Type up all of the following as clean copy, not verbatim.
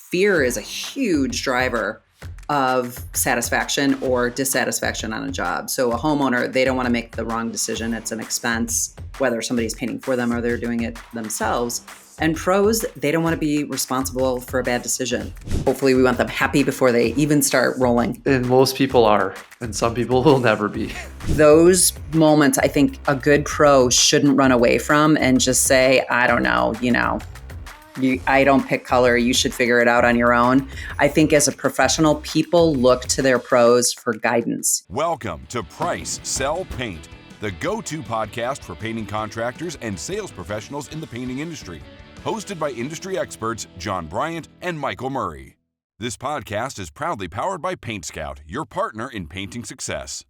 fear is a huge driver of satisfaction or dissatisfaction on a job. So a homeowner, they don't want to make the wrong decision. It's an expense, whether somebody's painting for them or they're doing it themselves. And pros, they don't want to be responsible for a bad decision. Hopefully we want them happy before they even start rolling. And most people are, and some people will never be. Those moments, I think a good pro shouldn't run away from and just say, I don't know, I don't pick color. You should figure it out on your own. I think as a professional, people look to their pros for guidance. Welcome to Price, Sell, Paint, the go-to podcast for painting contractors and sales professionals in the painting industry. Hosted by industry experts John Bryant and Michael Murray. This podcast is proudly powered by PaintScout, your partner in painting success.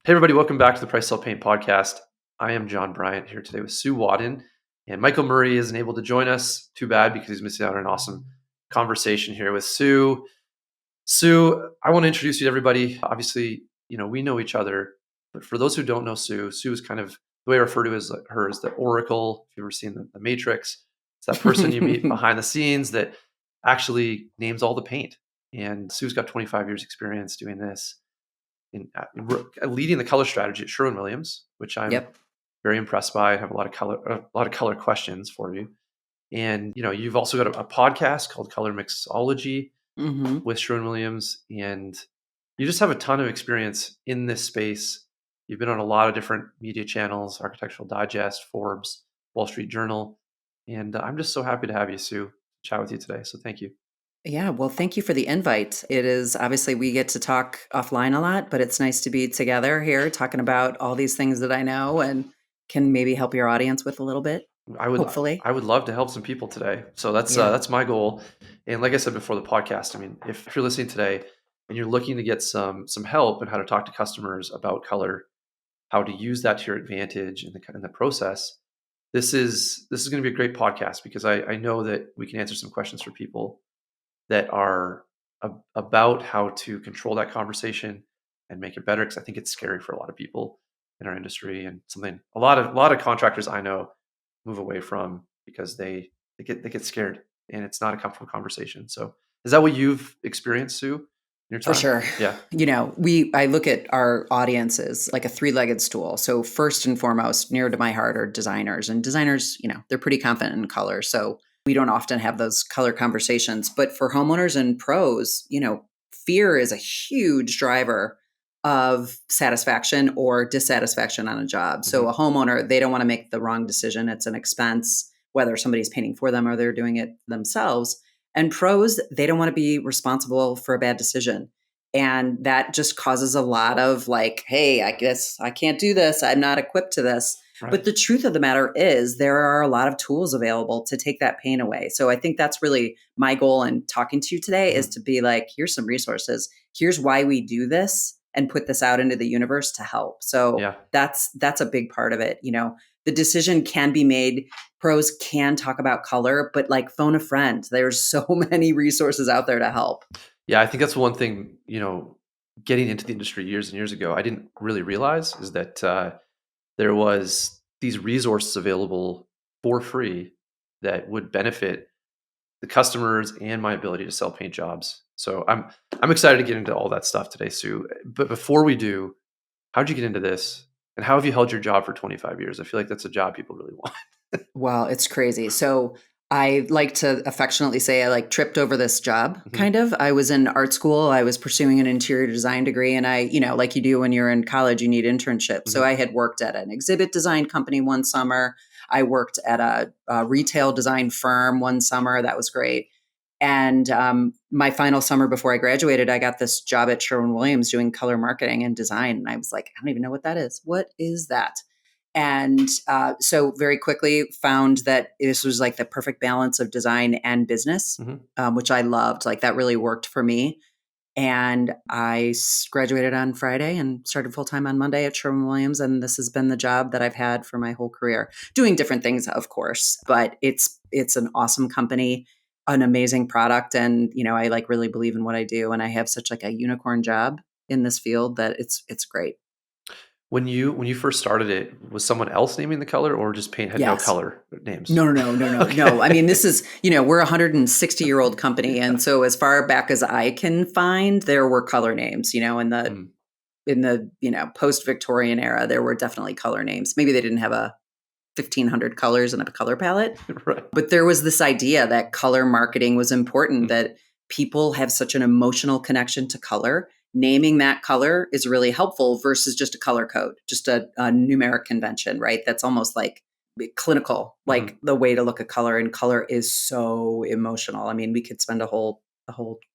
Hey everybody, welcome back to the Price Sell Paint podcast. I am John Bryant here today with Sue Wadden, and Michael Murray isn't able to join us. Too bad, because he's missing out on an awesome conversation here with Sue. Sue, I want to introduce you to everybody. Obviously, we know each other, but for those who don't know Sue is kind of the way I refer to her as the Oracle. If you've ever seen the Matrix, it's that person you meet behind the scenes that actually names all the paint. And Sue's got 25 years experience doing this, in leading the color strategy at Sherwin-Williams, which I'm very impressed by. I have a lot of color questions for you. And you've also got a podcast called Color Mixology with Sherwin-Williams, and you just have a ton of experience in this space. You've been on a lot of different media channels, Architectural Digest, Forbes, Wall Street Journal. And I'm just so happy to have you, Sue, chat with you today. So thank you. Yeah, well, thank you for the invite. It is obviously we get to talk offline a lot, but it's nice to be together here talking about all these things that I know and can maybe help your audience with a little bit. Hopefully. I would love to help some people today. So that's my goal. And like I said before the podcast, I mean, if you're listening today and you're looking to get some help in how to talk to customers about color, how to use that to your advantage in the process, this is going to be a great podcast, because I know that we can answer some questions for people that are about how to control that conversation and make it better. Because I think it's scary for a lot of people in our industry, and something a lot of contractors I know move away from because they get scared, and it's not a comfortable conversation. So is that what you've experienced, Sue, in your time? For sure. Yeah. I look at our audiences like a three-legged stool. So first and foremost, near to my heart are designers. And designers, they're pretty confident in color. So we don't often have those color conversations. But for homeowners and pros, fear is a huge driver of satisfaction or dissatisfaction on a job. So a homeowner, they don't want to make the wrong decision. It's an expense, whether somebody's painting for them or they're doing it themselves. And pros, they don't want to be responsible for a bad decision. And that just causes a lot of like, hey, I guess I can't do this. I'm not equipped to this. Right. But the truth of the matter is there are a lot of tools available to take that pain away. So I think that's really my goal in talking to you today is to be like, here's some resources. Here's why we do this and put this out into the universe to help. So that's a big part of it. The decision can be made. Pros can talk about color, but like phone a friend. There's so many resources out there to help. Yeah, I think that's one thing, getting into the industry years and years ago, I didn't really realize is that there was these resources available for free that would benefit the customers and my ability to sell paint jobs. So I'm excited to get into all that stuff today, Sue. But before we do, how'd you get into this? And how have you held your job for 25 years? I feel like that's a job people really want. Well, it's crazy. So I like to affectionately say I tripped over this job, kind of. I was in art school. I was pursuing an interior design degree. And I, like you do when you're in college, you need internships. So I had worked at an exhibit design company one summer. I worked at a retail design firm one summer. That was great. And my final summer before I graduated, I got this job at Sherwin-Williams doing color marketing and design. And I was like, I don't even know what that is. What is that? And so very quickly found that this was like the perfect balance of design and business, which I loved. Like that really worked for me. And I graduated on Friday and started full-time on Monday at Sherwin-Williams. And this has been the job that I've had for my whole career, doing different things, of course, but it's an awesome company, an amazing product. And, I really believe in what I do. And I have such a unicorn job in this field that it's great. When you first started it, was someone else naming the color, or just paint had no Yes. color names? No. Okay. No. I mean, this is, we're a 160-year-old company. And so as far back as I can find, there were color names, Mm, in the, post-Victorian era, there were definitely color names. Maybe they didn't have a 1,500 colors in a color palette, right. but there was this idea that color marketing was important, Mm, that people have such an emotional connection to color. Naming that color is really helpful versus just a color code, just a numeric convention, right? That's almost like clinical, mhm. like the way to look at color. And color is so emotional. I mean, we could spend a whole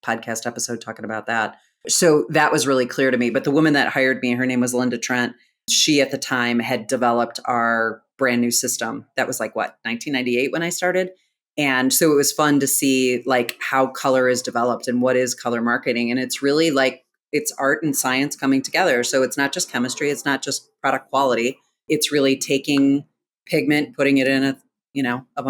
podcast episode talking about that. So that was really clear to me. But the woman that hired me, her name was Linda Trent. She at the time had developed our brand new system. That was like 1998 when I started. And so it was fun to see like how color is developed and what is color marketing. And it's really like it's art and science coming together. So it's not just chemistry, it's not just product quality. It's really taking pigment, putting it in a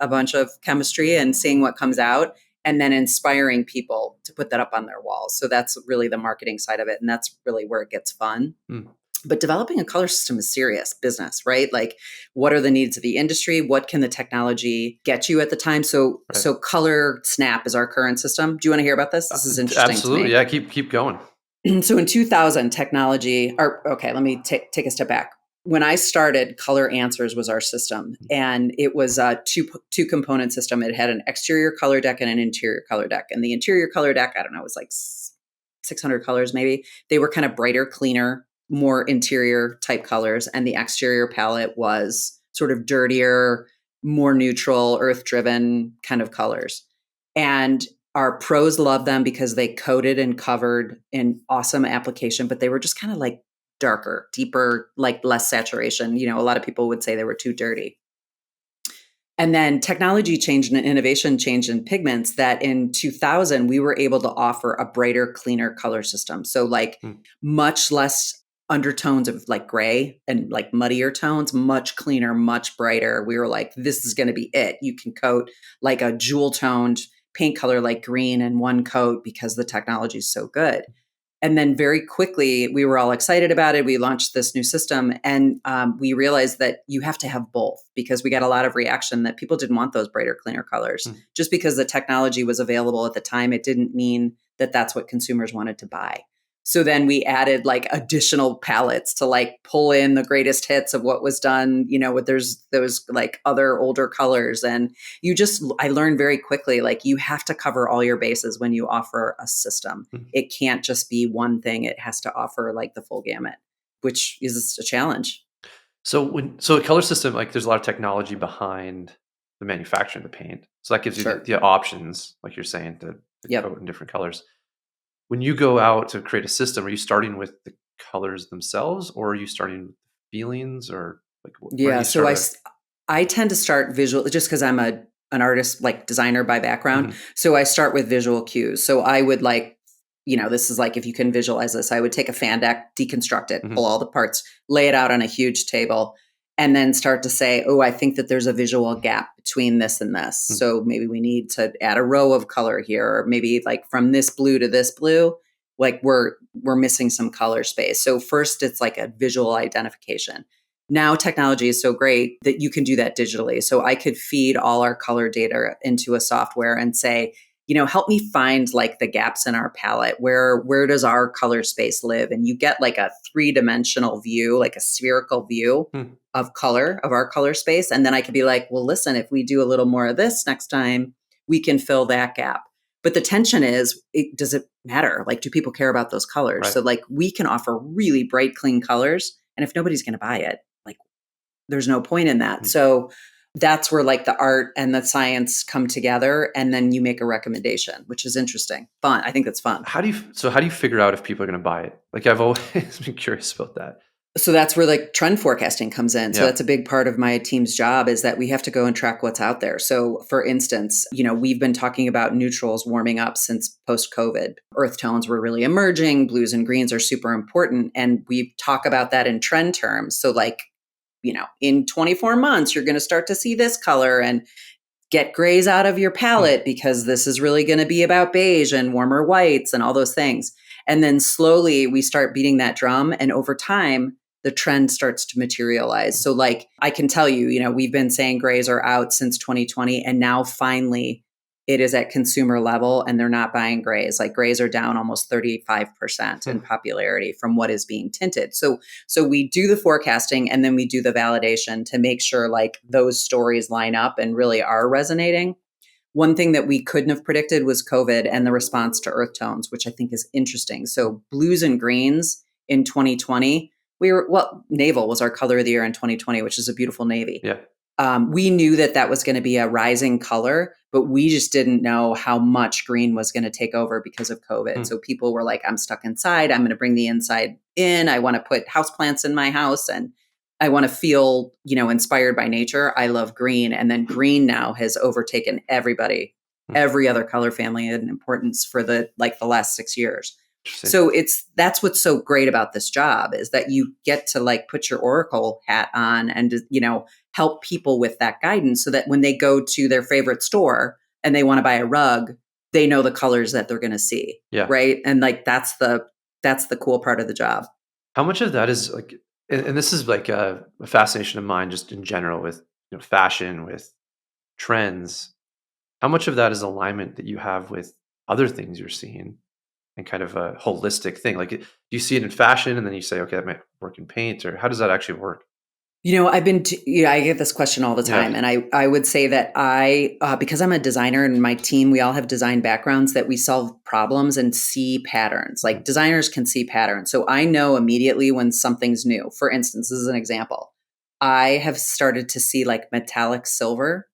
bunch of chemistry and seeing what comes out, and then inspiring people to put that up on their walls. So that's really the marketing side of it. And that's really where it gets fun. Mm, But developing a color system is serious business, right? Like, what are the needs of the industry? What can the technology get you at the time? So, right. so ColorSnap is our current system. Do you want to hear about this? This is interesting Absolutely. to Yeah. Keep going. me. So, in 2000, let me take a step back. When I started, Color Answers was our system, and it was a two component system. It had an exterior color deck and an interior color deck. And the interior color deck, I don't know, it was like 600 colors maybe. They were kind of brighter, cleaner, more interior type colors. And the exterior palette was sort of dirtier, more neutral, earth driven kind of colors. And our pros loved them because they coated and covered in awesome application, but they were just kind of like darker, deeper, like less saturation. A lot of people would say they were too dirty. And then technology changed and innovation changed in pigments, that in 2000, we were able to offer a brighter, cleaner color system. So like Mm, much less undertones of like gray and like muddier tones, much cleaner, much brighter. We were like, this is going to be it. You can coat like a jewel toned paint color like green in one coat because the technology is so good. And then very quickly, we were all excited about it. We launched this new system, and we realized that you have to have both, because we got a lot of reaction that people didn't want those brighter, cleaner colors. mm. Just because the technology was available at the time, it didn't mean that that's what consumers wanted to buy. So then we added like additional palettes to like pull in the greatest hits of what was done, with there's those like other older colors. And I learned very quickly, like you have to cover all your bases when you offer a system. Mm. It can't just be one thing. It has to offer like the full gamut, which is a challenge. So a color system, like there's a lot of technology behind the manufacturing of the paint. So that gives you Sure. the options, like you're saying, to Yep. coat in different colors. When you go out to create a system, are you starting with the colors themselves, or are you starting with feelings, or like where do Yeah. you So start I tend to start visual, just because I'm an artist, like designer by background. Mhm. So I start with visual cues. So I would like, this is like, if you can visualize this, I would take a fan deck, deconstruct it, Mhm. pull all the parts, lay it out on a huge table, and then start to say, oh, I think that there's a visual gap between this and this. Mm. So maybe we need to add a row of color here, or maybe like from this blue to this blue, like we're missing some color space. So first it's like a visual identification. Now technology is so great that you can do that digitally. So I could feed all our color data into a software and say, help me find like the gaps in our palette. Where does our color space live? And you get like a 3-dimensional view, like a spherical view Mm. of color, of our color space. And then I could be like, well, listen, if we do a little more of this next time, we can fill that gap. But the tension is, does it matter? Like, do people care about those colors? Right. So like we can offer really bright, clean colors. And if nobody's going to buy it, like there's no point in that. Mm. So that's where like the art and the science come together, and then you make a recommendation, which is interesting. Fun. I think that's fun. How do you figure out if people are going to buy it? Like I've always been curious about that. So that's where like trend forecasting comes in. So Yeah. that's a big part of my team's job, is that we have to go and track what's out there. So for instance, we've been talking about neutrals warming up since post-COVID. Earth tones were really emerging. Blues and greens are super important. And we talk about that in trend terms. So like, in 24 months, you're going to start to see this color, and get grays out of your palette because this is really going to be about beige and warmer whites and all those things. And then slowly we start beating that drum. And over time, the trend starts to materialize. So like I can tell you, we've been saying grays are out since 2020, and now finally it is at consumer level and they're not buying grays. Like grays are down almost 35% in popularity from what is being tinted. So we do the forecasting and then we do the validation to make sure like those stories line up and really are resonating. One thing that we couldn't have predicted was COVID and the response to earth tones, which I think is interesting. So blues and greens in 2020, naval was our color of the year in 2020, which is a beautiful navy. Yeah. We knew that was going to be a rising color, but we just didn't know how much green was going to take over because of COVID. So people were like, I'm stuck inside. I'm going to bring the inside in. I want to put houseplants in my house and I want to feel, inspired by nature. I love green. And then green now has overtaken everybody, every other color family in importance for the last 6 years. So that's what's so great about this job is that you get to like put your Oracle hat on and, help people with that guidance so that when they go to their favorite store and they want to buy a rug, they know the colors that they're going to see. Yeah. Right. And like, that's the cool part of the job. How much of that is like, and this is like a fascination of mine just in general with fashion, with trends. How much of that is alignment that you have with other things you're seeing and kind of a holistic thing? Like, do you see it in fashion and then you say, okay, that might work in paint, or how does that actually work? I've been, I get this question all the time. And I would say that because I'm a designer and my team, we all have design backgrounds, that we solve problems and see patterns. Like designers can see patterns. So I know immediately when something's new. For instance, this is an example. I have started to see like metallic silver,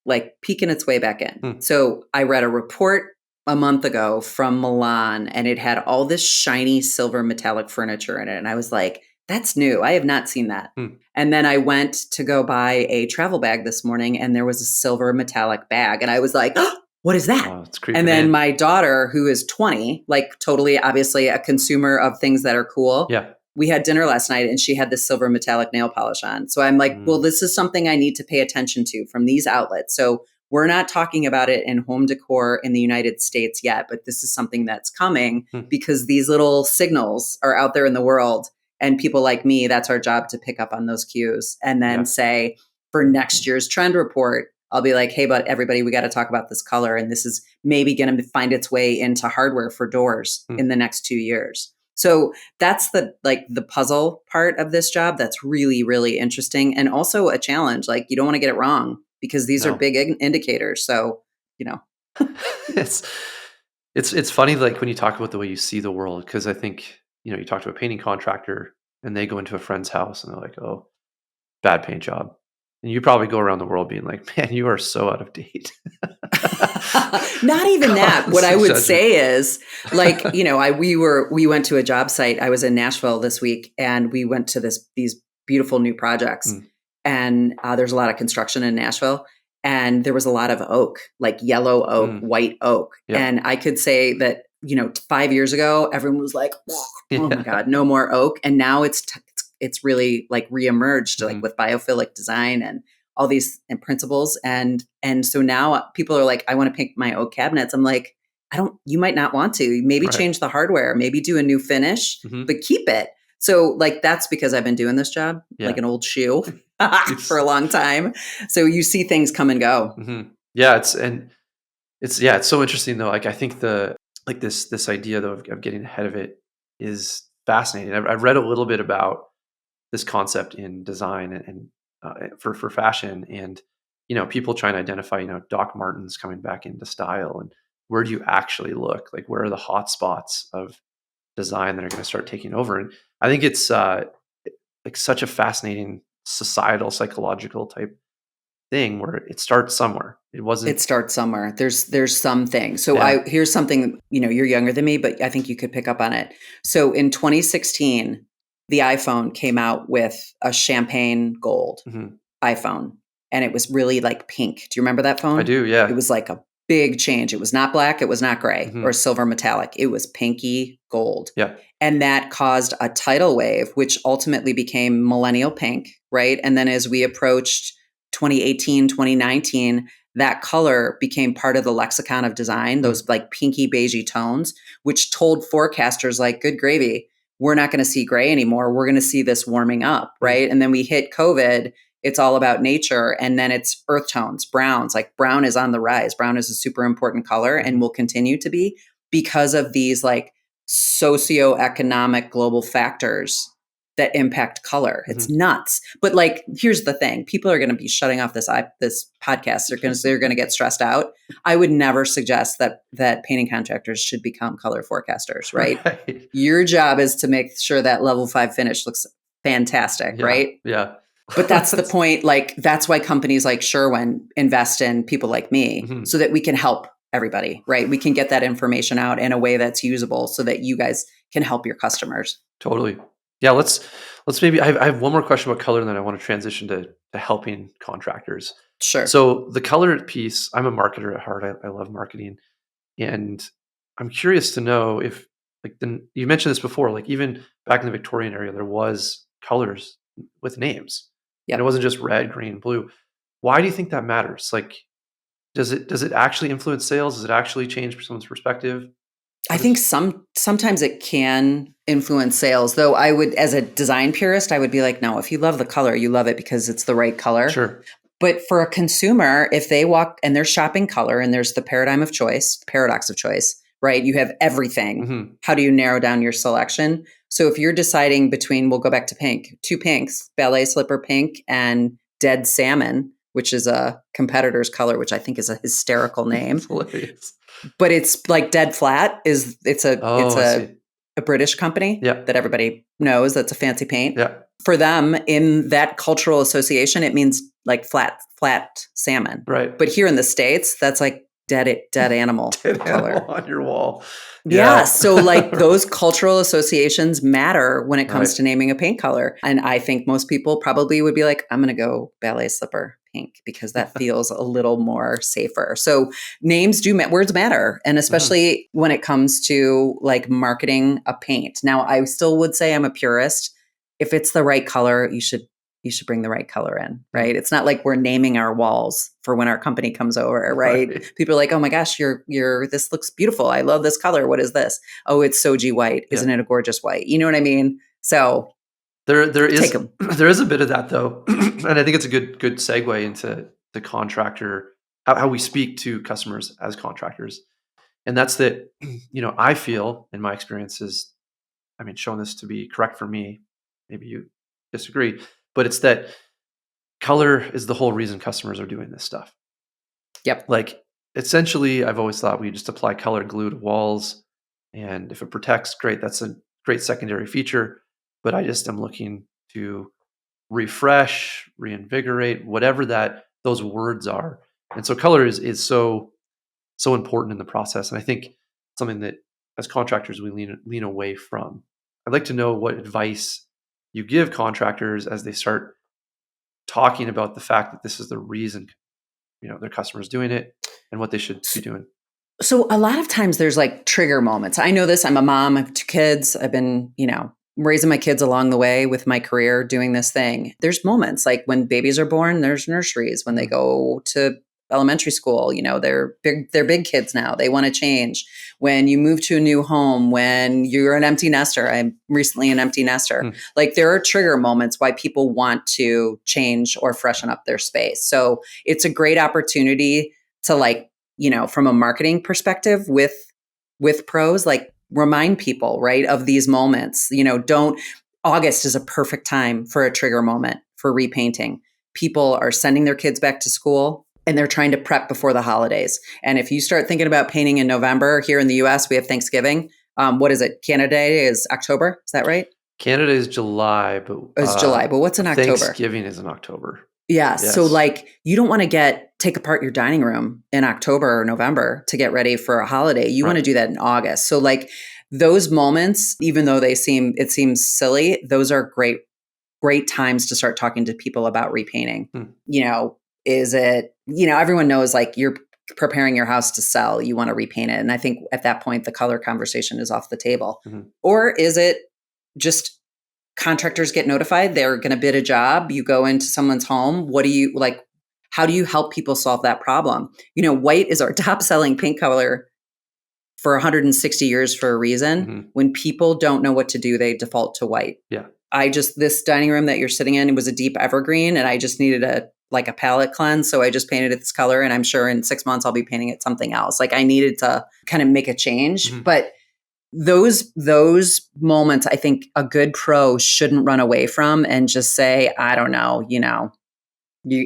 like peeking its way back in. So I read a report a month ago from Milan and it had all this shiny silver metallic furniture in it. And I was like, that's new. I have not seen that. And then I went to go buy a travel bag this morning and there was a silver metallic bag. And I was like, oh, what is that? Oh, it's creepy. And then my daughter, who is 20, like totally, obviously a consumer of things that are cool. Yeah. We had dinner last night and she had this silver metallic nail polish on. So I'm like, well, this is something I need to pay attention to from these outlets. So we're not talking about it in home decor in the United States yet, but this is something that's coming because these little signals are out there in the world. And people like me, that's our job to pick up on those cues and then say for next year's trend report, I'll be like, hey, but everybody, we got to talk about this color. And this is maybe going to find its way into hardware for doors in the next 2 years. So that's the puzzle part of this job. That's really, really interesting. And also a challenge. Like you don't want to get it wrong because these are big indicators. So, it's funny. Like when you talk about the way you see the world, because I think, you talk to a painting contractor and they go into a friend's house and they're like, oh, bad paint job. And you probably go around the world being like, man, you are so out of date. Not even that. What I would say is like, we went to a job site. I was in Nashville this week and we went to these beautiful new projects and there's a lot of construction in Nashville and there was a lot of oak, like yellow oak, white oak. Yeah. And I could say that, 5 years ago, everyone was like, oh my God, no more oak. And now it's really like reemerged like with biophilic design and all these principles. And so now people are like, I want to paint my oak cabinets. I'm like, you might not want to, maybe change the hardware, maybe do a new finish, but keep it. So like, that's because I've been doing this job like an old shoe for a long time. So you see things come and go. Yeah. It's so interesting though. Like I think this idea though of getting ahead of it is fascinating. I've read a little bit about this concept in design and for fashion and, people trying to identify, Doc Martens coming back into style and where do you actually look? Like where are the hot spots of design that are going to start taking over? And I think it's like such a fascinating societal, psychological type thing where it starts somewhere. It starts somewhere. There's something. So here's something, you're younger than me, but I think you could pick up on it. So in 2016, the iPhone came out with a champagne gold iPhone and it was really like pink. Do you remember that phone? I do. Yeah. It was like a big change. It was not black. It was not gray or silver metallic. It was pinky gold. Yeah. And that caused a tidal wave, which ultimately became millennial pink. Right. And then as we approached 2018, 2019, that color became part of the lexicon of design, those like pinky beigey tones, which told forecasters like, good gravy, we're not going to see gray anymore. We're going to see this warming up, right? And then we hit COVID. It's all about nature. And then it's earth tones, browns. Like brown is on the rise. Brown is a super important color and will continue to be because of these like socioeconomic global factors that impact color. It's nuts. But like, here's the thing. People are going to be shutting off this podcast. They're going to get stressed out. I would never suggest that painting contractors should become color forecasters, right? Your job is to make sure that level 5 finish looks fantastic, right? Yeah. But that's the point. Like, that's why companies like Sherwin invest in people like me so that we can help everybody, right? We can get that information out in a way that's usable so that you guys can help your customers. Totally. Yeah, let's maybe I have one more question about color, and then I want to transition to helping contractors. Sure. So the color piece, I'm a marketer at heart. I love marketing, and I'm curious to know if like you mentioned this before, like even back in the Victorian area, there was colors with names. Yeah, it wasn't just red, green, blue. Why do you think that matters? Like, does it actually influence sales? Does it actually change someone's perspective? I think sometimes it can influence sales, though I would, as a design purist, I would be like, no, if you love the color, you love it because it's the right color. Sure. But for a consumer, if they walk and they're shopping color and there's the paradox of choice, right? You have everything. How do you narrow down your selection? So if you're deciding between, we'll go back to pink, 2 pinks, ballet slipper pink and dead salmon, which is a competitor's color, which I think is a hysterical name. Hilarious. But it's like Dead Flat it's a British company that everybody knows. That's a fancy paint. Yeah. For them, in that cultural association, it means like flat salmon. Right. But here in the States, that's like dead animal color animal on your wall. Yeah. So like those cultural associations matter when it comes to naming a paint color. And I think most people probably would be like, I'm going to go ballet slipper pink because that feels a little more safer. So names words matter. And especially when it comes to like marketing a paint. Now, I still would say I'm a purist. If it's the right color, you should bring the right color in, right? It's not like we're naming our walls for when our company comes over, right? People are like, oh my gosh, this looks beautiful. I love this color. What is this? Oh, it's Soji white. Isn't it a gorgeous white? You know what I mean? So there is a bit of that though. And I think it's a good segue into the contractor, how we speak to customers as contractors. And that's that, I feel in my experiences, showing this to be correct for me, maybe you disagree, but it's that color is the whole reason customers are doing this stuff. Yep. Like essentially, I've always thought we just apply color glue to walls, and if it protects, great. That's a great secondary feature. But I just am looking to refresh, reinvigorate, whatever those words are. And so color is so important in the process. And I think something that as contractors we lean away from. I'd like to know what advice you give contractors as they start talking about the fact that this is the reason, their customers doing it and what they should be doing. So a lot of times there's like trigger moments. I know this. I'm a mom. I have 2 kids. I've been, raising my kids along the way with my career doing this thing. There's moments like when babies are born, there's nurseries. When they go to elementary school, they're big kids now. They want to change. When you move to a new home, when you're an empty nester, I'm recently an empty nester. Like there are trigger moments why people want to change or freshen up their space. So it's a great opportunity to like, from a marketing perspective with pros, like remind people, right, of these moments. August is a perfect time for a trigger moment for repainting. People are sending their kids back to school and they're trying to prep before the holidays. And if you start thinking about painting in November, here in the US, we have Thanksgiving. What is it? Canada Day is October. Is that right? Canada is July, but it's July. But what's in October? Thanksgiving is in October. Yeah. Yes. So like you don't want to take apart your dining room in October or November to get ready for a holiday. You want to do that in August. So like those moments, even though it seems silly, those are great times to start talking to people about repainting. Is it, everyone knows like you're preparing your house to sell, you want to repaint it. And I think at that point, the color conversation is off the table. Or is it just contractors get notified, they're going to bid a job, you go into someone's home. What do you like? How do you help people solve that problem? White is our top selling paint color for 160 years for a reason. Mhm. When people don't know what to do, they default to white. Yeah. This dining room that you're sitting in, it was a deep evergreen, and I just needed a palette cleanse. So I just painted it this color, and I'm sure in 6 months I'll be painting it something else. Like I needed to kind of make a change. Mhm. But those moments, I think a good pro shouldn't run away from and just say, I don't know,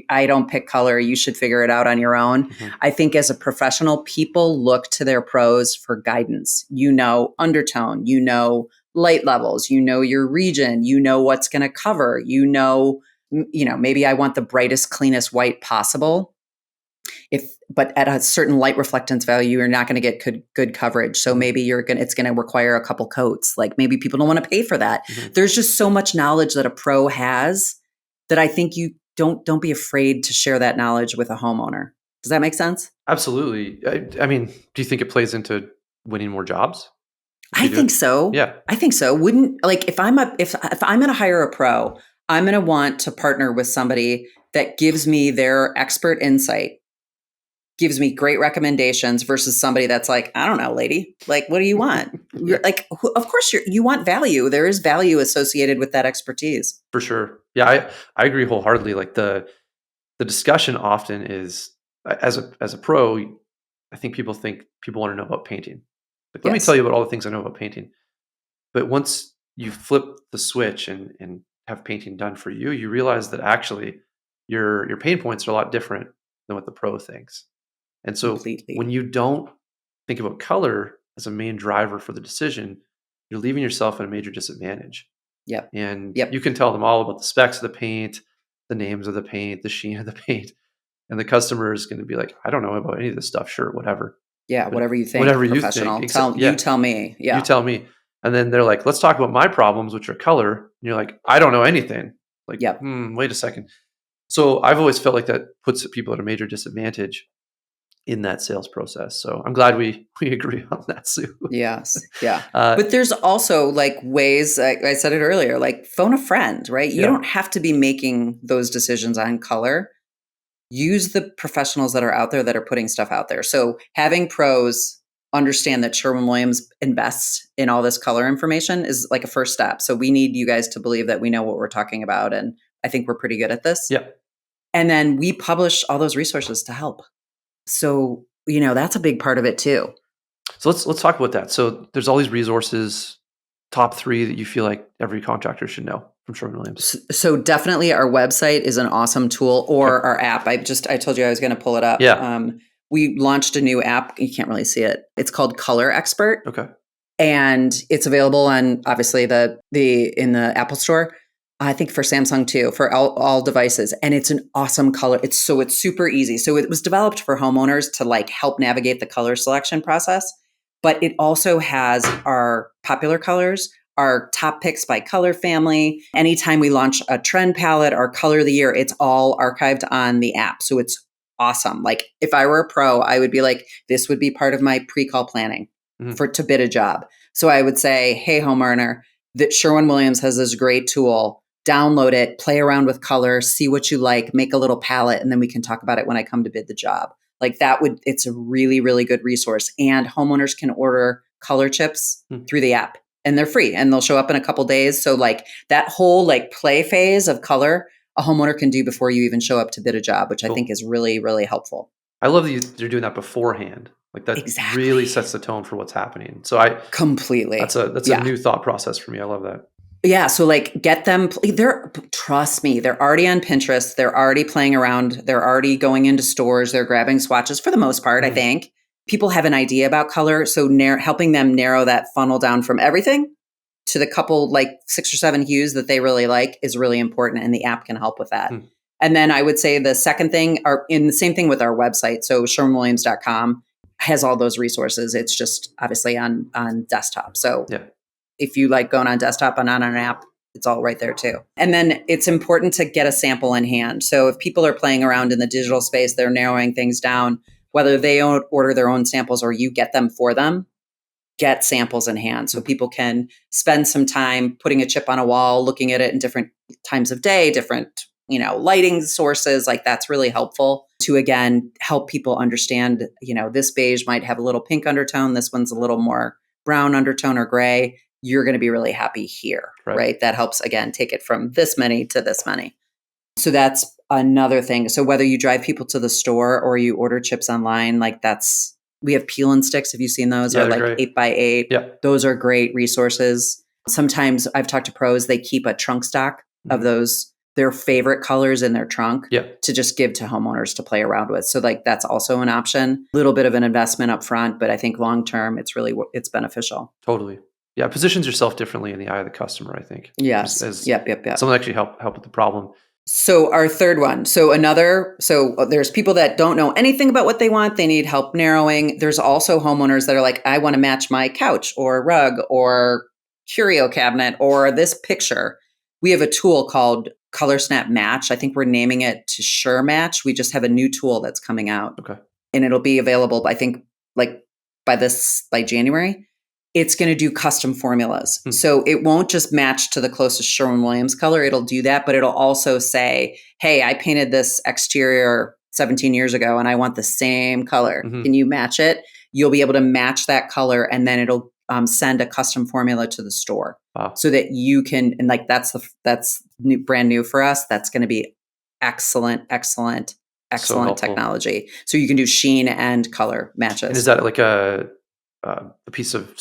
I don't pick color. You should figure it out on your own. Mhm. I think as a professional, people look to their pros for guidance. Undertone, light levels, your region, what's going to cover, maybe I want the brightest, cleanest white possible. But at a certain light reflectance value, you're not going to get good coverage. So maybe it's going to require a couple coats. Like maybe people don't want to pay for that. Mhm. There's just so much knowledge that a pro has that I think you don't be afraid to share that knowledge with a homeowner. Does that make sense? Absolutely. I mean, do you think it plays into winning more jobs? I think so. Yeah. I think so. Wouldn't if I'm going to hire a pro, I'm going to want to partner with somebody that gives me their expert insight, gives me great recommendations versus somebody that's like, I don't know, lady, like, what do you want? Yeah. Of course you want value. There is value associated with that expertise. For sure. Yeah, I agree wholeheartedly. Like the discussion often is as a pro, I think people want to know about painting. Like, let me tell you about all the things I know about painting. But once you flip the switch and have painting done for you, you realize that actually your pain points are a lot different than what the pro thinks. And so Completely. when you don't think about color as a main driver for the decision, you're leaving yourself at a major disadvantage. Yep. And Yep. you can tell them all about the specs of the paint, the names of the paint, the sheen of the paint. And the customer is going to be like, I don't know about any of this stuff. Sure, whatever. Yeah, But whatever you think. whatever you Professional. think. You tell me. Yeah. You tell me. And then they're like, let's talk about my problems, which are color. And you're like, I don't know anything. Like, Yep. Wait a second. So I've always felt like that puts people at a major disadvantage in that sales process. So I'm glad we agree on that, Sue. Yes. Yeah. But there's also like ways, I said it earlier, like phone a friend, right? You don't have to be making those decisions on color. Use the professionals that are out there that are putting stuff out there. So having pros understand that Sherwin-Williams invests in all this color information is like a first step. So we need you guys to believe that we know what we're talking about. And I think we're pretty good at this. Yeah. And then we publish all those resources to help. So, that's a big part of it too. So let's talk about that. So there's all these resources, top 3 that you feel like every contractor should know from Sherwin-Williams. So definitely our website is an awesome tool, or our app. I told you I was going to pull it up. Yeah. We launched a new app. You can't really see it. It's called Color Expert. Okay. And it's available on obviously in the Apple Store. I think for Samsung too, for all devices. And it's an awesome color. It's super easy. So it was developed for homeowners to like help navigate the color selection process. But it also has our popular colors, our top picks by color family. Anytime we launch a trend palette, our color of the year, it's all archived on the app. So it's awesome. Like if I were a pro, I would be like, this would be part of my pre-call planning to bid a job. So I would say, hey, homeowner, that Sherwin-Williams has this great tool. Download it, play around with color, see what you like, make a little palette, and then we can talk about it when I come to bid the job. Like it's a really, really good resource. And homeowners can order color chips through the app, and they're free, and they'll show up in a couple days. So like that whole like play phase of color, a homeowner can do before you even show up to bid a job, which I think is really, really helpful. I love that you're doing that beforehand. Like that really sets the tone for what's happening. So completely, that's a new thought process for me. I love that. Yeah. So like get them, trust me, they're already on Pinterest. They're already playing around. They're already going into stores. They're grabbing swatches for the most part. I think people have an idea about color. So helping them narrow that funnel down from everything to the couple, like 6 or 7 hues that they really like is really important. And the app can help with that. And then I would say the second thing in the same thing with our website. So SherwinWilliams.com has all those resources. It's just obviously on desktop. So if you like going on desktop and not on an app, it's all right there too. And then it's important to get a sample in hand. So if people are playing around in the digital space, they're narrowing things down, whether they order their own samples or you get them for them, get samples in hand. So people can spend some time putting a chip on a wall, looking at it in different times of day, different lighting sources. Like that's really helpful to, again, help people understand, this beige might have a little pink undertone. This one's a little more brown undertone or gray. You're going to be really happy here, right? That helps, again, take it from this many to this many. So that's another thing. So whether you drive people to the store or you order chips online, we have peel and sticks. Have you seen those? Yeah, Or like great. 8x8. Yeah. Those are great resources. Sometimes I've talked to pros, they keep a trunk stock of those, their favorite colors in their trunk to just give to homeowners to play around with. So like that's also an option. A little bit of an investment up front, but I think long-term, it's beneficial. Totally. Yeah. Positions yourself differently in the eye of the customer, I think. Yes. Yep. Someone actually help with the problem. So our third one. So there's people that don't know anything about what they want. They need help narrowing. There's also homeowners that are like, I want to match my couch or rug or curio cabinet or this picture. We have a tool called ColorSnap Match. I think we're naming it to SureMatch. We just have a new tool that's coming out. Okay. And it'll be available, I think, like by January. It's going to do custom formulas. So it won't just match to the closest Sherwin-Williams color. It'll do that, but it'll also say, hey, I painted this exterior 17 years ago and I want the same color. Can you match it? You'll be able to match that color and then it'll send a custom formula to the store. Wow. So that you can, and like that's brand new for us. That's going to be excellent technology. So you can do sheen and color matches. And is that like a piece of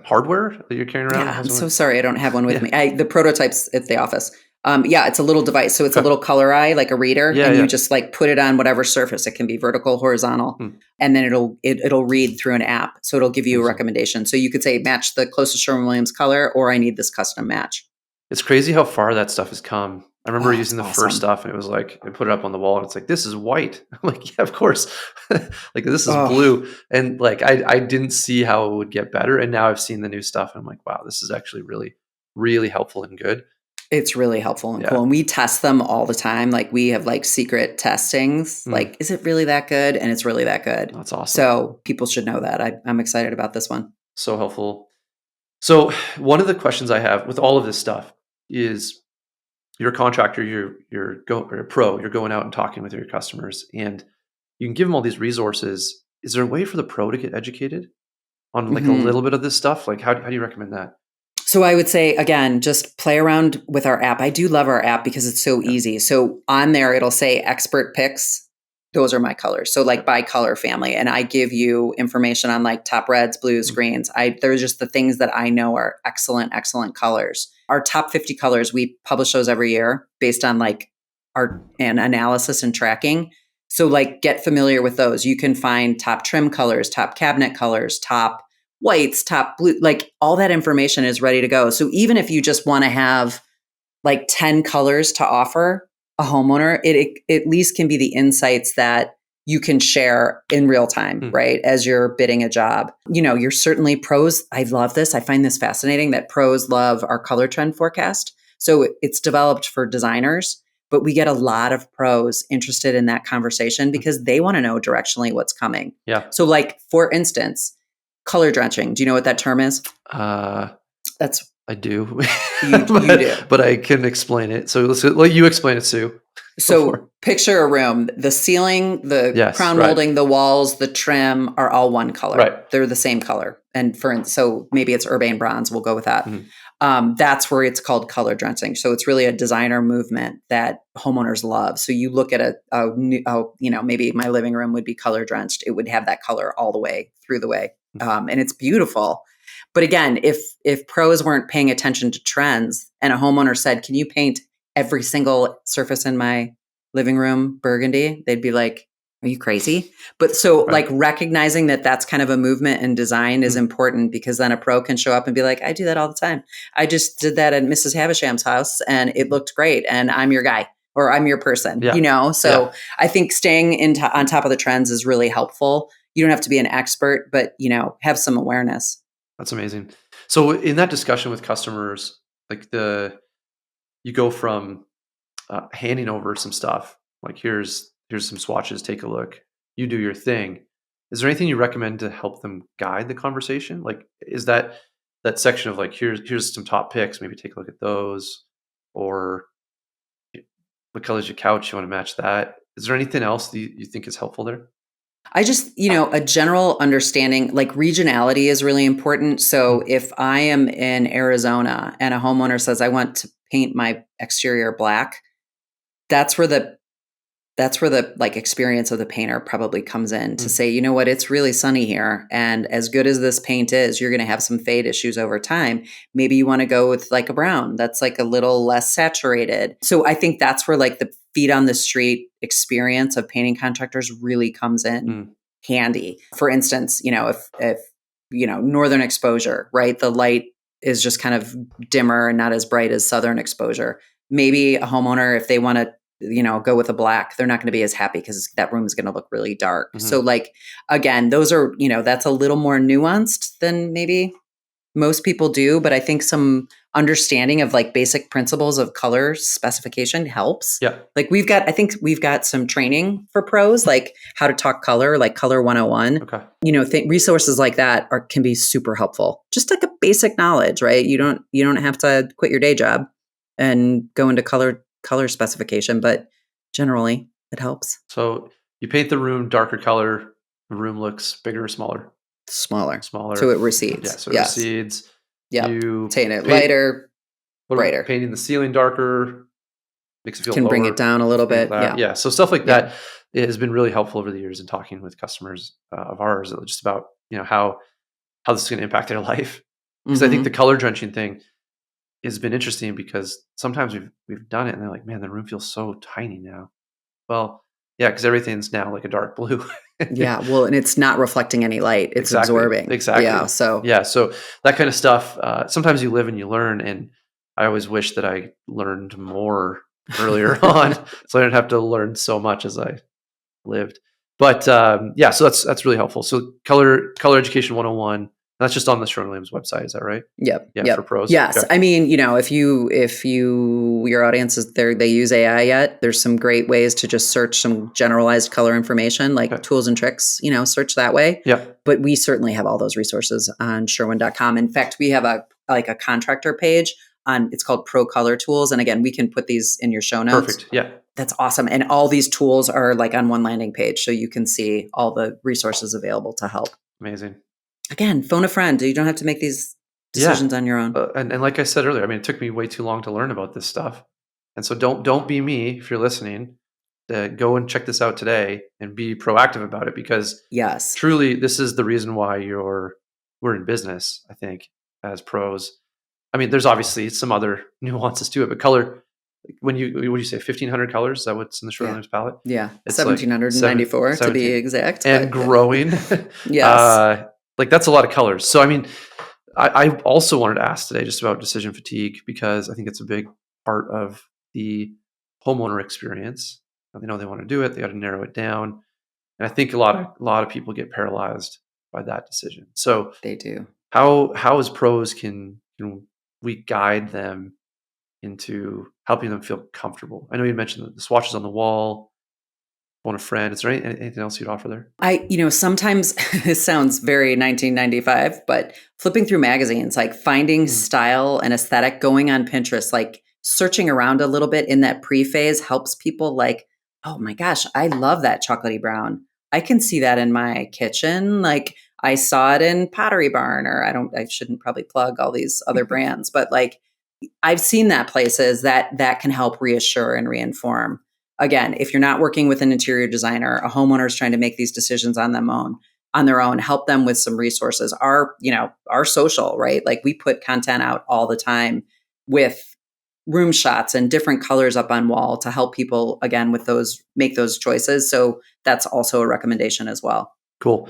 hardware that you're carrying around? Yeah, I'm so sorry. I don't have one with me. The prototype's at the office. It's a little device. So it's a little color eye, like a reader. You just like put it on whatever surface. It can be vertical, horizontal. And then it'll read through an app. So it'll give you a recommendation. So you could say, match the closest Sherwin-Williams color, or I need this custom match. It's crazy how far that stuff has come. I remember using the first stuff and it was like, I put it up on the wall and it's like, this is white. I'm like, yeah, of course. Like this is blue. And like, I didn't see how it would get better. And now I've seen the new stuff and I'm like, wow, this is actually really, really helpful and good. It's really helpful and cool. And we test them all the time. Like we have like secret testings. Like, is it really that good? And it's really that good. That's awesome. So people should know that. I'm excited about this one. So helpful. So one of the questions I have with all of this stuff is, you're a contractor, you're a pro, you're going out and talking with your customers and you can give them all these resources. Is there a way for the pro to get educated on like a little bit of this stuff? Like how do you recommend that? So I would say, again, just play around with our app. I do love our app because it's so easy. So on there, it'll say expert picks. Those are my colors. So like by color family. And I give you information on like top reds, blues, greens. There's just the things that I know are excellent colors. Our top 50 colors, we publish those every year based on like our analysis and tracking. So like get familiar with those. You can find top trim colors, top cabinet colors, top whites, top blue, like all that information is ready to go. So even if you just want to have like 10 colors to offer a homeowner, it at least can be the insights that you can share in real time, right? As you're bidding a job. You're certainly pros. I love this. I find this fascinating that pros love our color trend forecast. So it's developed for designers, but we get a lot of pros interested in that conversation because they want to know directionally what's coming. Yeah. So like, for instance, color drenching. Do you know what that term is? I do. You do. But I can explain it. So let's let you explain it, Sue. So picture a room. The ceiling, the crown molding, the walls, the trim are all one color. Right. They're the same color. And so maybe it's urbane bronze. We'll go with that. That's where it's called color drenching. So it's really a designer movement that homeowners love. So you look at maybe my living room would be color drenched. It would have that color all the way through the way. And it's beautiful. But again, if pros weren't paying attention to trends and a homeowner said, can you paint every single surface in my living room burgundy? They'd be like, are you crazy? But so like recognizing that that's kind of a movement in design is important because then a pro can show up and be like, I do that all the time. I just did that at Mrs. Havisham's house and it looked great. And I'm your guy or I'm your person, So I think staying on top of the trends is really helpful. You don't have to be an expert, but have some awareness. That's amazing. So in that discussion with customers, like you go from handing over some stuff, like here's some swatches, take a look, you do your thing. Is there anything you recommend to help them guide the conversation? Like, is that section of like, here's some top picks, maybe take a look at those, or what color is your couch? You want to match that. Is there anything else that you think is helpful there? I just, a general understanding, like regionality is really important. So if I am in Arizona and a homeowner says, I want to paint my exterior black, that's where the like experience of the painter probably comes in to say, you know what, it's really sunny here. And as good as this paint is, you're going to have some fade issues over time. Maybe you want to go with like a brown that's like a little less saturated. So I think that's where like the feet on the street experience of painting contractors really comes in handy. For instance, if northern exposure, right? The light is just kind of dimmer and not as bright as southern exposure. Maybe a homeowner, if they want to go with a black, they're not going to be as happy because that room is going to look really dark. So like, again, those are, that's a little more nuanced than maybe most people do. But I think some understanding of like basic principles of color specification helps. Yeah. Like I think we've got some training for pros, like how to talk color, like Color 101. Okay. Resources like that can be super helpful. Just like a basic knowledge, right? You don't have to quit your day job and go into color specification, but generally it helps. So you paint the room darker color, the room looks bigger or smaller? Smaller. Smaller. So it recedes. Yeah, so it recedes. Yeah. You paint it lighter, brighter. Painting the ceiling darker makes it feel can lower. Bring it down a little bit. Yeah. So stuff like that has been really helpful over the years in talking with customers of ours, just about how this is going to impact their life. Because I think the color drenching thing has been interesting because sometimes we've done it and they're like, man, the room feels so tiny now. Well, yeah, because everything's now like a dark blue. Yeah, well, and it's not reflecting any light; it's absorbing. Exactly. Yeah. So that kind of stuff. Sometimes you live and you learn, and I always wish that I learned more earlier on, so I didn't have to learn so much as I lived. But so that's really helpful. So color education 101. That's just on the Sherwin-Williams website. Is that right? Yep. Yeah. For pros. Yes. Okay. I mean, if your audience is there, they use AI yet, there's some great ways to just search some generalized color information, like tools and tricks, search that way. Yeah. But we certainly have all those resources on Sherwin.com. In fact, we have a contractor page it's called Pro Color Tools. And again, we can put these in your show notes. Perfect. Yeah. That's awesome. And all these tools are like on one landing page. So you can see all the resources available to help. Amazing. Again, phone a friend. You don't have to make these decisions on your own. And like I said earlier, I mean, it took me way too long to learn about this stuff. And so don't be me if you're listening. Go and check this out today and be proactive about it, because truly, this is the reason why we're in business, I think, as pros. I mean, there's obviously some other nuances to it, but color, what do you say, 1,500 colors? Is that what's in the Sherwin-Williams palette? Yeah, it's 1,794 to be exact. And growing. Yes. Like that's a lot of colors. So, I mean, I also wanted to ask today just about decision fatigue, because I think it's a big part of the homeowner experience. They know they want to do it. They got to narrow it down. And I think a lot of people get paralyzed by that decision. So they do. How as pros can we guide them into helping them feel comfortable? I know you mentioned the swatches on the wall, phone a friend. Is there anything else you'd offer there? Sometimes this sounds very 1995, but flipping through magazines, like finding style and aesthetic, going on Pinterest, like searching around a little bit in that pre-phase helps people like, oh my gosh, I love that chocolatey brown. I can see that in my kitchen. Like I saw it in Pottery Barn, or I shouldn't probably plug all these other brands, but like I've seen that places that can help reassure and reinform. Again, if you're not working with an interior designer, a homeowner is trying to make these decisions on their own, help them with some resources. Our social, right? Like we put content out all the time with room shots and different colors up on wall to help people, again, with those, make those choices. So that's also a recommendation as well. Cool.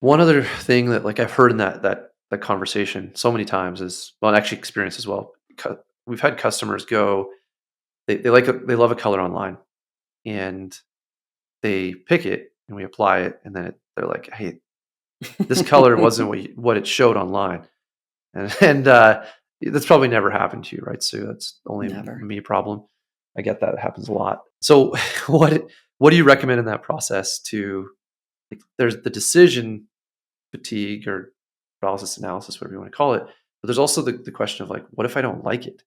One other thing that like I've heard in that conversation so many times is, well, and actually experienced as well. We've had customers go, they love a color online, and they pick it and we apply it, and then they're like, hey, this color wasn't what it showed online, and that's probably never happened to you, right, Sue? That's only a me problem. I get that. It happens a lot. So what do you recommend in that process to, like, there's the decision fatigue or paralysis analysis, whatever you want to call it, but there's also the question of like, what if I don't like it?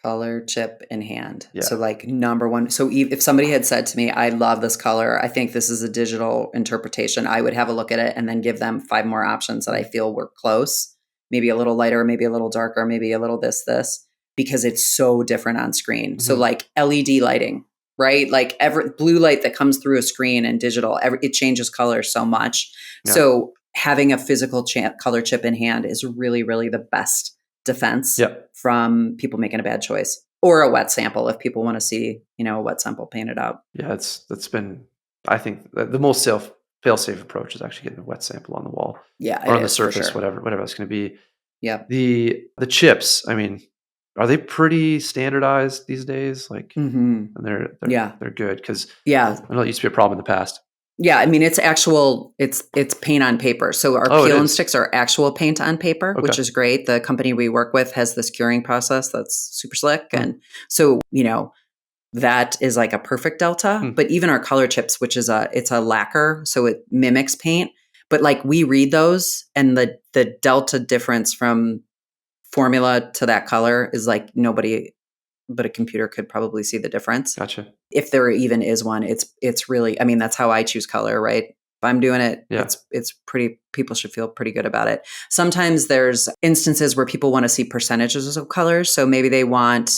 Color chip in hand. Yeah. So like number one. So if somebody had said to me, I love this color, I think this is a digital interpretation, I would have a look at it and then give them 5 more options that I feel were close. Maybe a little lighter, maybe a little darker, maybe a little this, because it's so different on screen. So like LED lighting, right? Like every blue light that comes through a screen and digital, it changes color so much. Yeah. So having a physical color chip in hand is really, really the best defense from people making a bad choice, or a wet sample if people want to see, a wet sample painted out. Yeah, that's been, I think, the most fail-safe approach is actually getting a wet sample on the wall. Yeah, or on the surface, whatever it's going to be. Yeah. The chips, I mean, are they pretty standardized these days? Like, and they're good, because I know it used to be a problem in the past. Yeah, I mean, it's paint on paper. So our peel and sticks are actual paint on paper, which is great. The company we work with has this curing process that's super slick. And so, that is like a perfect delta. But even our color chips, which is it's a lacquer, so it mimics paint. But like we read those, and the delta difference from formula to that color is like nobody but a computer could probably see the difference. Gotcha. If there even is one, it's really, I mean, that's how I choose color, right? If I'm doing it, it's pretty, people should feel pretty good about it. Sometimes there's instances where people want to see percentages of colors. So maybe they want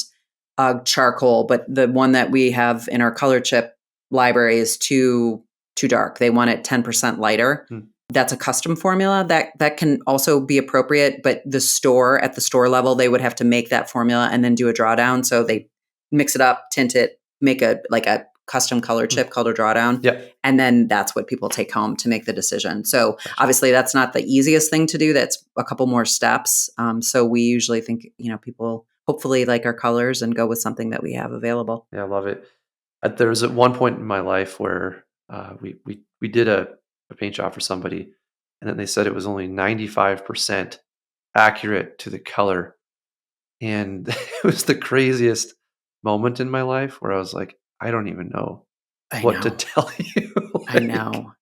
a charcoal, but the one that we have in our color chip library is too dark. They want it 10% lighter. That's a custom formula that can also be appropriate, but at the store level, they would have to make that formula and then do a drawdown. So they mix it up, tint it, make a custom color chip called a drawdown. Yeah. And then that's what people take home to make the decision. So obviously that's not the easiest thing to do. That's a couple more steps. So we usually think, people hopefully like our colors and go with something that we have available. Yeah, I love it. There was at one point in my life where we did a paint job for somebody, and then they said it was only 95% accurate to the color. And it was the craziest moment in my life where I was like, I don't even know what to tell you. I know.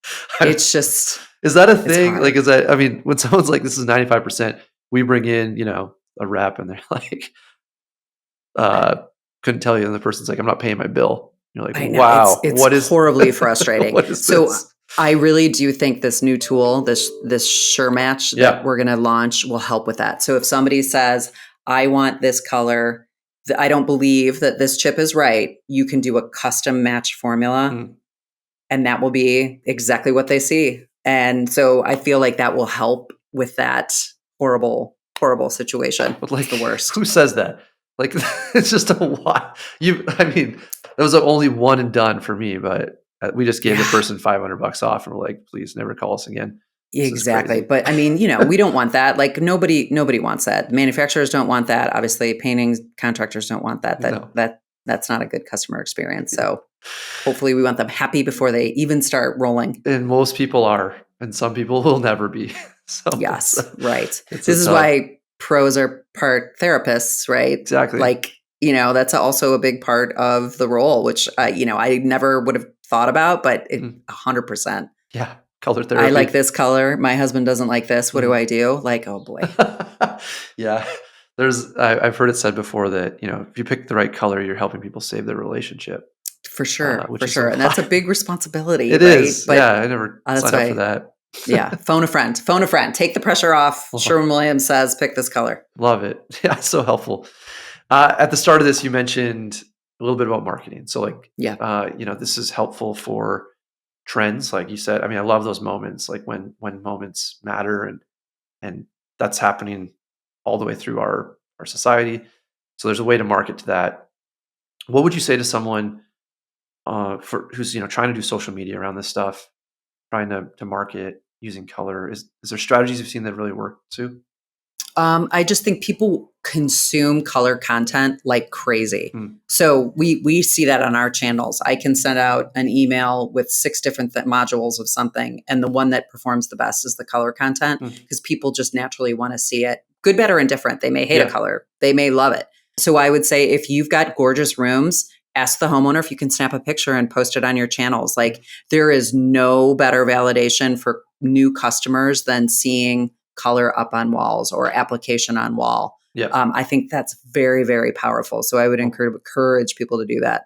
It's just, is that a thing? Like, I mean, when someone's like, this is 95%, we bring in, a rep, and they're like, couldn't tell you. And the person's like, I'm not paying my bill. You're like, wow, it's what is horribly frustrating. What is so this? I really do think this new tool, this SureMatch that we're going to launch, will help with that. So if somebody says, I want this color, I don't believe that this chip is right, you can do a custom match formula, and that will be exactly what they see. And so I feel like that will help with that horrible, horrible situation. But like, the worst. Who says that? Like, it's just a lot. I mean, that was only one and done for me, but we just gave the person $500 off, and we're like, please never call us again. Exactly. But I mean, we don't want that. Like nobody wants that. Manufacturers don't want that. Obviously, painting contractors don't want that. That's not a good customer experience. So hopefully we want them happy before they even start rolling. And most people are, and some people will never be. So yes, right. This is why pros are part therapists, right? Exactly. Like, that's also a big part of the role, which I never would have thought about, but 100%. Yeah. Color therapy. I like this color. My husband doesn't like this. What do I do? Like, oh boy. Yeah. I've heard it said before that, if you pick the right color, you're helping people save their relationship. For sure. For sure. And that's a big responsibility. It is. But I never signed up for that. Yeah. Phone a friend. Take the pressure off. Sherwin-Williams says, pick this color. Love it. Yeah. It's so helpful. At the start of this, you mentioned a little bit about marketing. So this is helpful for trends. Like you said, I mean, I love those moments, like when moments matter, and that's happening all the way through our society. So there's a way to market to that. What would you say to someone who's trying to do social media around this stuff, trying to market using color? Is there strategies you've seen that really work too? I just think people consume color content like crazy. So we see that on our channels. I can send out an email with 6 different modules of something, and the one that performs the best is the color content, because people just naturally want to see it. Good, bad, or indifferent. They may hate a color. They may love it. So I would say if you've got gorgeous rooms, ask the homeowner if you can snap a picture and post it on your channels. Like, there is no better validation for new customers than seeing color up on walls or application on wall. Yeah. I think that's very, very powerful. So I would encourage people to do that.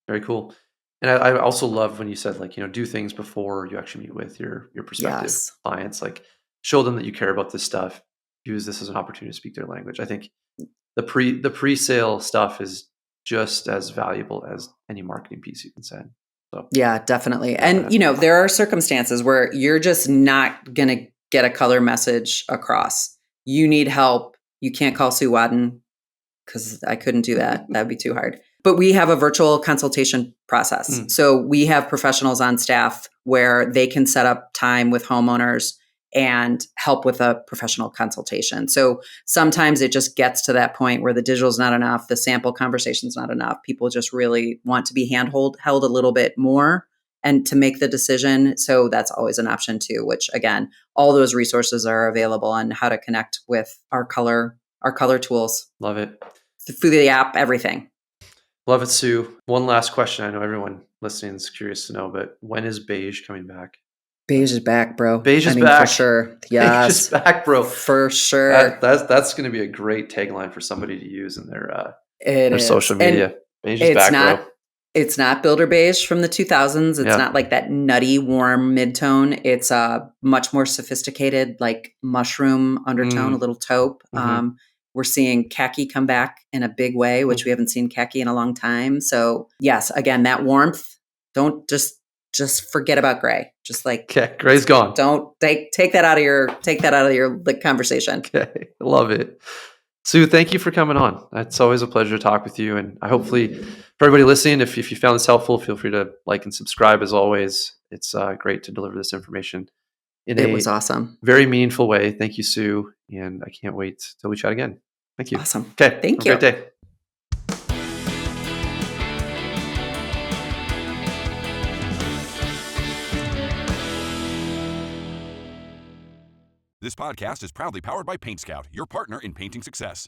Very cool. And I also love when you said, like, do things before you actually meet with your prospective Yes. clients. Like, show them that you care about this stuff. Use this as an opportunity to speak their language. I think the pre-sale stuff is just as valuable as any marketing piece you can send. So Yeah, definitely. And, there are circumstances where you're just not going to get a color message across. You need help. You can't call Sue Wadden because I couldn't do that. That'd be too hard. But we have a virtual consultation process. So we have professionals on staff where they can set up time with homeowners and help with a professional consultation. So sometimes it just gets to that point where the digital is not enough, the sample conversation is not enough. People just really want to be held a little bit more and to make the decision. So that's always an option too, which again, all those resources are available on how to connect with our color tools. Love it. Through the app, everything. Love it, Sue. One last question. I know everyone listening is curious to know, but when is Beige coming back? Beige is back, bro. Beige is back. For sure. Yes. Beige is back, bro. For sure. That's going to be a great tagline for somebody to use in their is. social media. And Beige is back, bro. It's not Builder Beige from the 2000s. It's not like that nutty, warm mid-tone. It's a much more sophisticated, like mushroom undertone, a little taupe. We're seeing khaki come back in a big way, which we haven't seen khaki in a long time. So yes, again, that warmth. Don't just forget about gray. Just like, okay, gray's gone. Don't take that out of your conversation. Okay, love it. Sue, thank you for coming on. It's always a pleasure to talk with you. And I hopefully, for everybody listening, if you found this helpful, feel free to like and subscribe as always. It's great to deliver this information It was awesome. Very meaningful way. Thank you, Sue. And I can't wait till we chat again. Thank you. Awesome. Okay. Thank you. Have a great day. This podcast is proudly powered by PaintScout, your partner in painting success.